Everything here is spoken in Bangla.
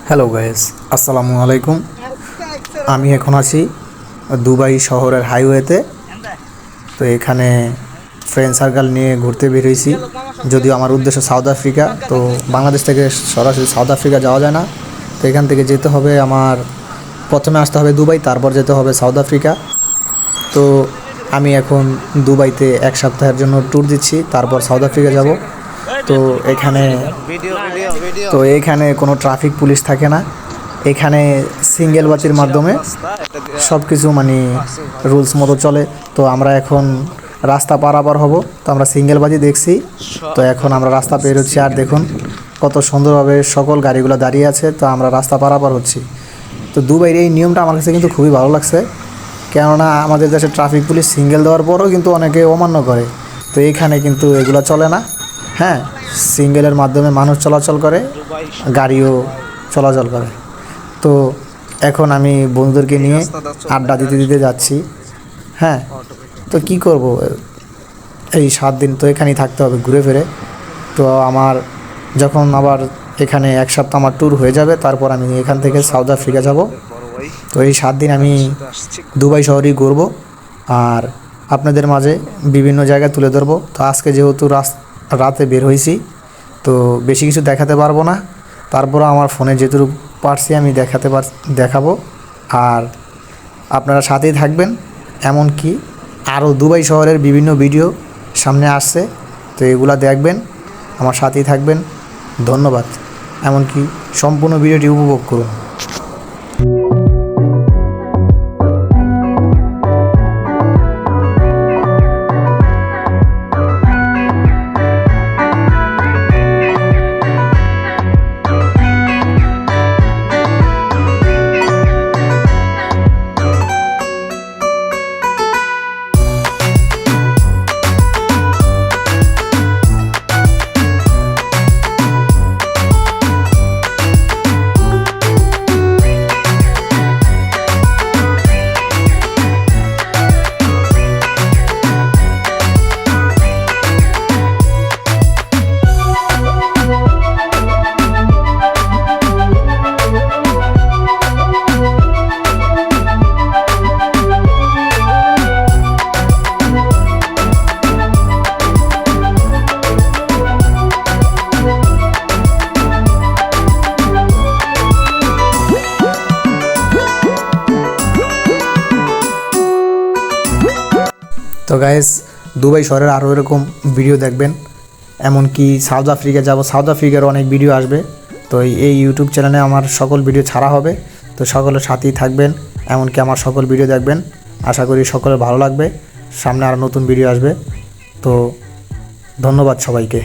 হ্যালো গাইস, আসসালামু আলাইকুম। আমি এখন আছি দুবাই শহরের হাইওয়েতে। তো এখানে ফ্রেন্ড সার্কেল নিয়ে ঘুরতে বেরিয়েছি। যদিও আমার উদ্দেশ্য সাউথ আফ্রিকা, তো বাংলাদেশ থেকে সরাসরি সাউথ আফ্রিকা যাওয়া যায় না। তো এখান থেকে যেতে হবে, আমার প্রথমে আসতে হবে দুবাই, তারপর যেতে হবে সাউথ আফ্রিকা। তো আমি এখন দুবাইতে এক সপ্তাহের জন্য ট্যুর দিচ্ছি, তারপর সাউথ আফ্রিকা যাব। তো এখানে কোনো ট্রাফিক পুলিশ থাকে না। এখানে সিঙ্গেল বাতির মাধ্যমে সব কিছু মানে রুলস মতো চলে। তো আমরা এখন রাস্তা পারাপার হব, তো আমরা সিঙ্গেল বাতি দেখছি। তো এখন আমরা রাস্তা পেরোচ্ছি, আর দেখুন কত সুন্দরভাবে সকল গাড়িগুলো দাঁড়িয়ে আছে। তো আমরা রাস্তা পারাপার হচ্ছি। তো দুবাইয়ের এই নিয়মটা আমার কাছে কিন্তু খুবই ভালো লাগছে, কেননা আমাদের দেশে ট্রাফিক পুলিশ সিঙ্গেল দেওয়ার পরও কিন্তু অনেকে অমান্য করে। তো এখানে কিন্তু এগুলো চলে না। হ্যাঁ, সিঙ্গেলের মাধ্যমে মানুষ চলাচল করে, গাড়িও চলাচল করে। তো এখন আমি বন্ধুদেরকে নিয়ে আড্ডা দিতে দিতে যাচ্ছি। হ্যাঁ, তো কি করব, এই 7 দিন তো এখানেই থাকতে হবে ঘুরে ফিরে। তো আমার যখন আবার এখানে এক সপ্তাহ আমার ট্যুর হয়ে যাবে, তারপর আমি এখান থেকে সাউথ আফ্রিকা যাব। তো এই 7 দিন আমি দুবাই শহরেই ঘুরবো, আর আপনাদের মাঝে বিভিন্ন জায়গায় তুলে ধরবো। তো আজকে যেহেতু রাতে বের হয়েছি, তো বেশি কিছু দেখাতে পারবো না। তারপরও আমার ফোনে যেটুকু পারছি আমি দেখাবো। আর আপনারা সাথেই থাকবেন, এমনকি আরও দুবাই শহরের বিভিন্ন ভিডিও সামনে আসছে। তো এগুলা দেখবেন, আমার সাথেই থাকবেন। ধন্যবাদ। এমনকি সম্পূর্ণ ভিডিওটি উপভোগ করুন। তো গাইস, দুবাই শহরের আরও এরকম ভিডিও দেখবেন। এমনকি সাউথ আফ্রিকা যাব, সাউথ আফ্রিকার অনেক ভিডিও আসবে। তো এই ইউটিউব চ্যানেলে আমার সকল ভিডিও ছাড়া হবে। তো সকলের সাথেই থাকবেন, এমনকি আমার সকল ভিডিও দেখবেন। আশা করি সকলের ভালো লাগবে। সামনে আরও নতুন ভিডিও আসবে। তো ধন্যবাদ সবাইকে।